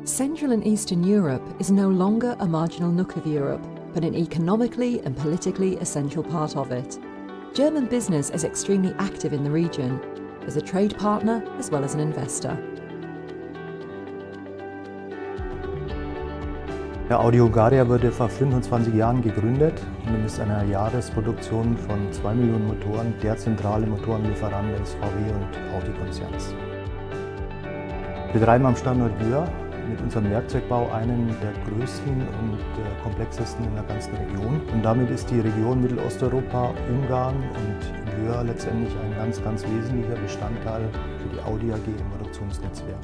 Central and Eastern Europe is no longer a marginal nook of Europe, but an economically and politically essential part of it. German business is extremely active in the region, as a trade partner as well as an investor. Der DUIHK wurde vor 25 Jahren gegründet und ist einer Jahresproduktion von 2 Millionen Motoren der zentrale Motorenlieferant des VW- und Audi-Konzerns. Wir betreiben am Standort Győr mit unserem Werkzeugbau einen der größten und komplexesten in der ganzen Region. Und damit ist die Region Mittelosteuropa, Ungarn und Győr letztendlich ein ganz wesentlicher Bestandteil für die Audi AG im Produktionsnetzwerk.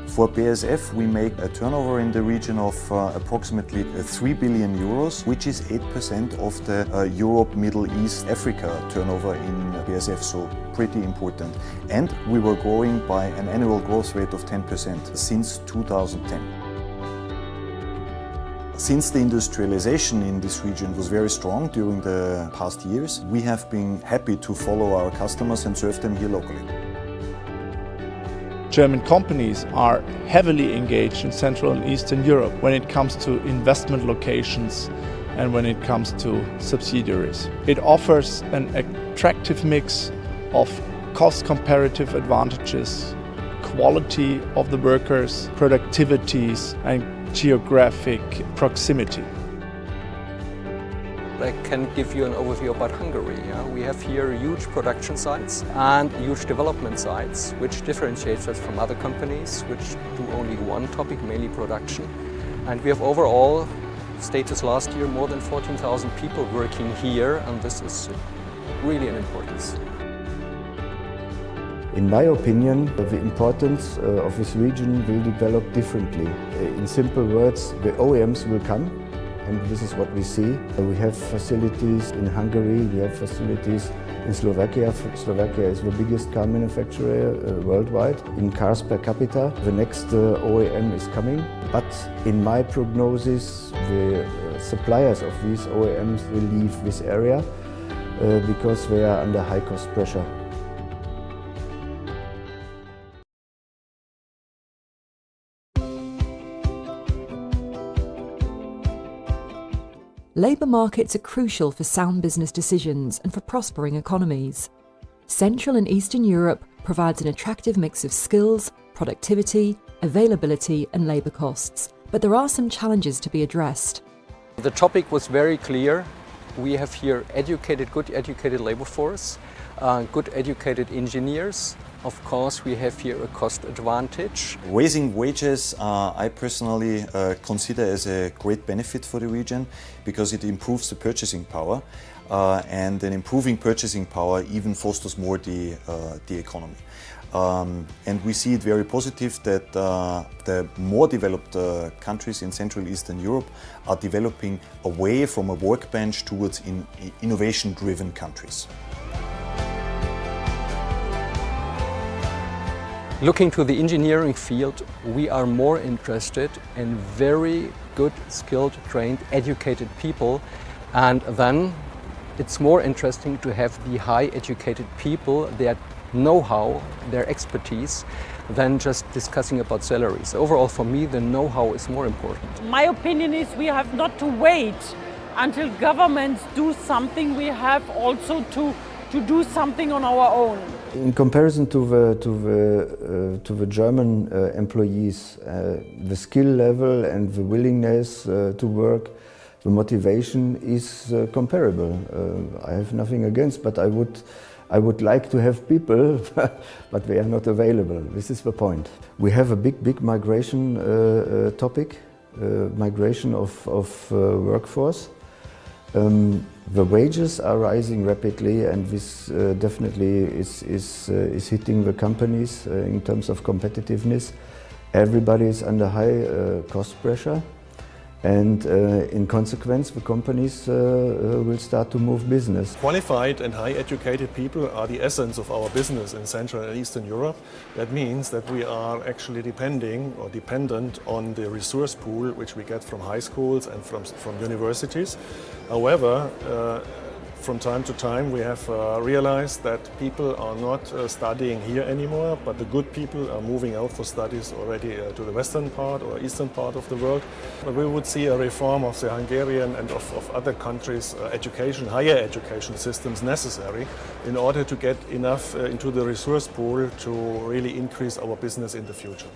For BASF, we make a turnover in the region of approximately 3 billion euros, which is 8% of the Europe, Middle East, Africa turnover in BASF, so pretty important. And we were growing by an annual growth rate of 10% since 2010. Since the industrialization in this region was very strong during the past years, we have been happy to follow our customers and serve them here locally. German companies are heavily engaged in Central and Eastern Europe when it comes to investment locations and when it comes to subsidiaries. It offers an attractive mix of cost comparative advantages, quality of the workers, productivities and geographic proximity. I can give you an overview about Hungary. We have here huge production sites and huge development sites, which differentiates us from other companies which do only one topic, mainly production. And we have overall status last year more than 14,000 people working here, and this is really an importance. In my opinion, the importance of this region will develop differently. In simple words, the OEMs will come. And this is what we see. We have facilities in Hungary, we have facilities in Slovakia. Slovakia is the biggest car manufacturer worldwide. In cars per capita, the next OEM is coming. But in my prognosis, the suppliers of these OEMs will leave this area because they are under high cost pressure. Labour markets are crucial for sound business decisions and for prospering economies. Central and Eastern Europe provides an attractive mix of skills, productivity, availability and labour costs. But there are some challenges to be addressed. The topic was very clear. We have here good educated labour force, good educated engineers. Of course, we have here a cost advantage. Raising wages, I personally consider as a great benefit for the region because it improves the purchasing power, and an improving purchasing power even fosters more the economy. And we see it very positive that the more developed countries in Central and Eastern Europe are developing away from a workbench towards innovation-driven countries. Looking to the engineering field, we are more interested in very good, skilled, trained, educated people, and then it's more interesting to have the high educated people, their know-how, their expertise, than just discussing about salaries. Overall, for me, the know-how is more important. My opinion is we have not to wait until governments do something. We have also to do something on our own. In comparison to the German employees, the skill level and the willingness to work, the motivation is comparable. I have nothing against, but I would like to have people, but they are not available. This is the point. We have a big migration topic, migration of workforce. The wages are rising rapidly, and this definitely is hitting the companies in terms of competitiveness. Everybody is under high cost pressure, and in consequence the companies will start to move business. Qualified and high educated people are the essence of our business in Central and Eastern Europe. That means that we are actually dependent on the resource pool which we get from high schools and from universities. However, From time to time we have realized that people are not studying here anymore, but the good people are moving out for studies already to the western part or eastern part of the world. But we would see a reform of the Hungarian and of other countries' higher education systems necessary in order to get enough into the resource pool to really increase our business in the future.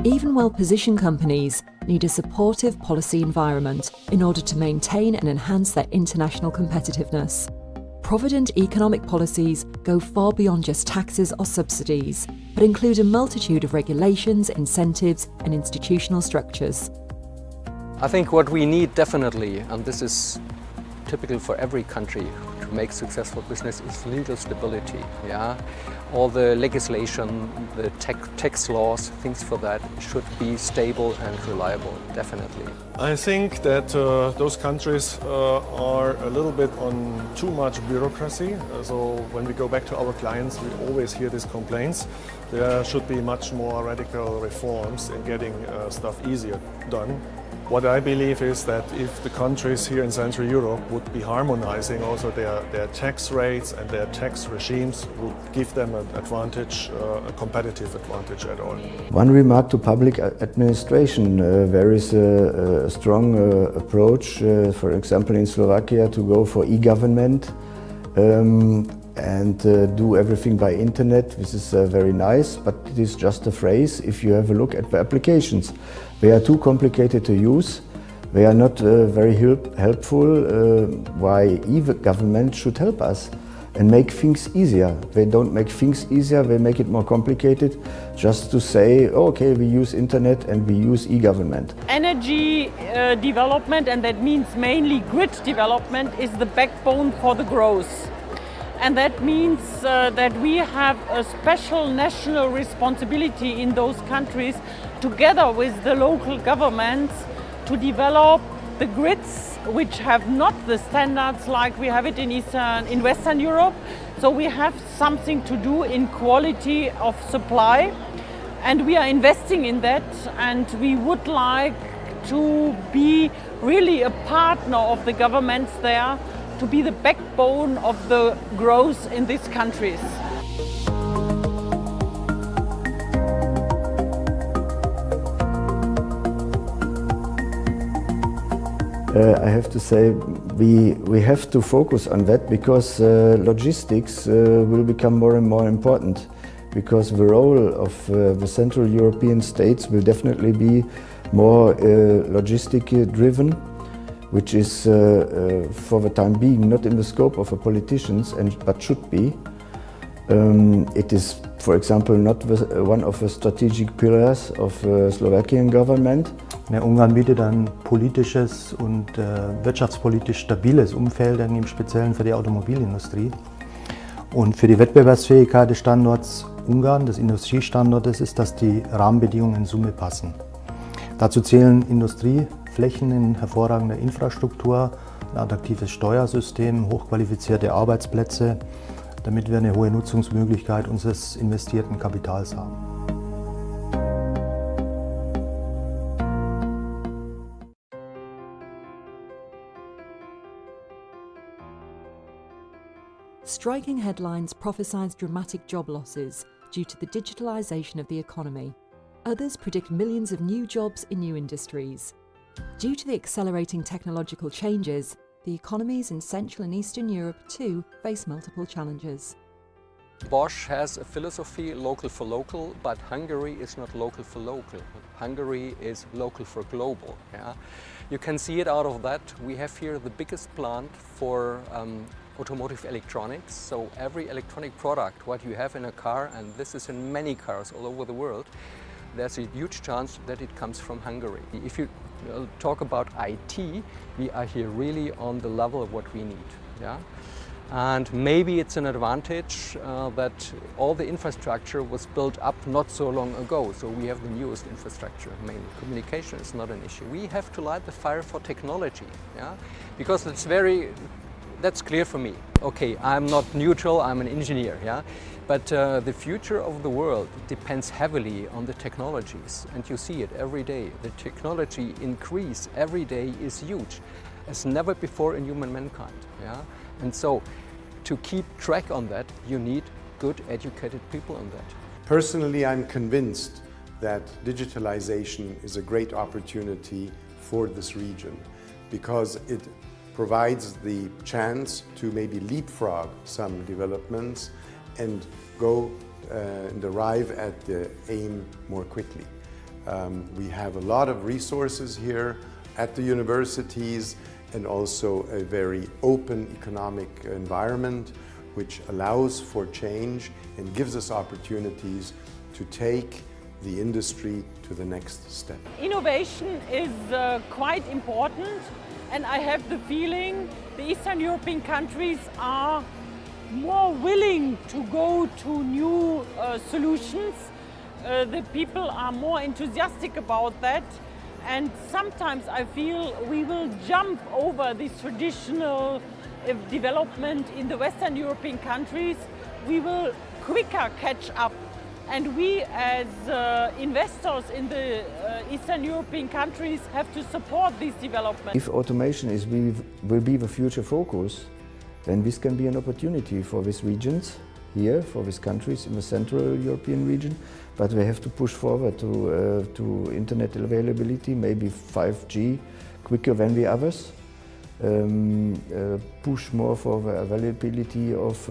Even well-positioned companies need a supportive policy environment in order to maintain and enhance their international competitiveness. Provident economic policies go far beyond just taxes or subsidies, but include a multitude of regulations, incentives, and institutional structures. I think what we need definitely, and this is typical for every country to make successful business, is legal stability. Yeah? All the legislation, the tax laws, things for that should be stable and reliable, definitely. I think that those countries are a little bit on too much bureaucracy. So when we go back to our clients, we always hear these complaints. There should be much more radical reforms in getting stuff easier done. What I believe is that if the countries here in Central Europe would be harmonizing also their tax rates and their tax regimes, would give them an advantage, a competitive advantage at all. One remark to public administration. There is a strong approach, for example in Slovakia, to go for e-government and do everything by internet. This is very nice, but it is just a phrase. If you have a look at the applications, they are too complicated to use. They are not very helpful. Why e-government should help us and make things easier. They don't make things easier, they make it more complicated just to say, okay, we use internet and we use e-government. Energy development, and that means mainly grid development, is the backbone for the growth. And that means that we have a special national responsibility in those countries, together with the local governments, to develop the grids which have not the standards like we have it in Western Europe. So we have something to do in quality of supply, and we are investing in that, and we would like to be really a partner of the governments there, to be the backbone of the growth in these countries. I have to say we have to focus on that, because logistics will become more and more important, because the role of the Central European states will definitely be more logistic driven, which is for the time being not in the scope of the politicians, but should be. It is, for example, not one of the strategic pillars of the Slovakian government. Ja, Ungarn bietet ein politisches und wirtschaftspolitisch stabiles Umfeld, im Speziellen für die Automobilindustrie. Und für die Wettbewerbsfähigkeit des Standorts Ungarn, des Industriestandortes, ist, dass die Rahmenbedingungen in Summe passen. Dazu zählen Industrieflächen in hervorragender Infrastruktur, ein attraktives Steuersystem, hochqualifizierte Arbeitsplätze, damit wir eine hohe Nutzungsmöglichkeit unseres investierten Kapitals haben. Striking headlines prophesize dramatic job losses due to the digitalisation of the economy. Others predict millions of new jobs in new industries. Due to the accelerating technological changes, the economies in Central and Eastern Europe too face multiple challenges. Bosch has a philosophy, local for local, but Hungary is not local for local. Hungary is local for global. Yeah? You can see it out of that. We have here the biggest plant for automotive electronics. So every electronic product, what you have in a car, and this is in many cars all over the world, there's a huge chance that it comes from Hungary. If you talk about IT, we are here really on the level of what we need. Yeah? And maybe it's an advantage that all the infrastructure was built up not so long ago. So we have the newest infrastructure. Mainly communication is not an issue. We have to light the fire for technology, yeah? Because it's very That's clear for me. Okay, I'm not neutral, I'm an engineer, yeah? But the future of the world depends heavily on the technologies, and you see it every day. The technology increase every day is huge, as never before in human mankind, yeah? And so, to keep track on that, you need good educated people on that. Personally, I'm convinced that digitalization is a great opportunity for this region because it provides the chance to maybe leapfrog some developments and go and arrive at the aim more quickly. We have a lot of resources here at the universities and also a very open economic environment which allows for change and gives us opportunities to take the industry to the next step. Innovation is quite important, and I have the feeling the Eastern European countries are more willing to go to new solutions. The people are more enthusiastic about that, and sometimes I feel we will jump over this traditional development in the Western European countries. We will quicker catch up, and we as investors in the Eastern European countries have to support this development. If automation will be the future focus, then this can be an opportunity for these regions here, for these countries in the Central European region, but we have to push forward to internet availability, maybe 5G quicker than the others. Push more for the availability of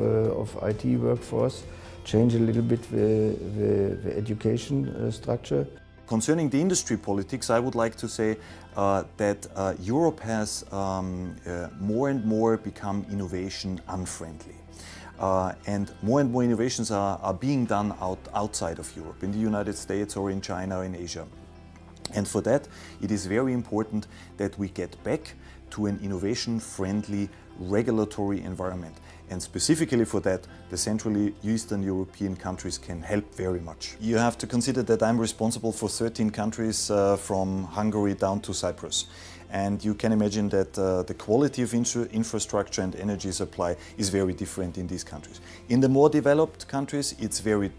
IT workforce, change a little bit the education structure. Concerning the industry politics, I would like to say that Europe has more and more become innovation unfriendly. And more innovations are being done outside of Europe, in the United States or in China or in Asia. And for that, it is very important that we get back to an innovation-friendly regulatory environment. And specifically for that, the Central-Eastern European countries can help very much. You have to consider that I'm responsible for 13 countries from Hungary down to Cyprus. And you can imagine that the quality of infrastructure and energy supply is very different in these countries. In the more developed countries, it's very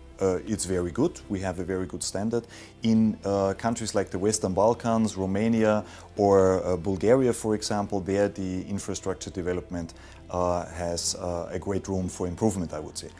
good. We have a very good standard. In countries like the Western Balkans, Romania or Bulgaria, for example, there the infrastructure development has a great room for improvement, I would say.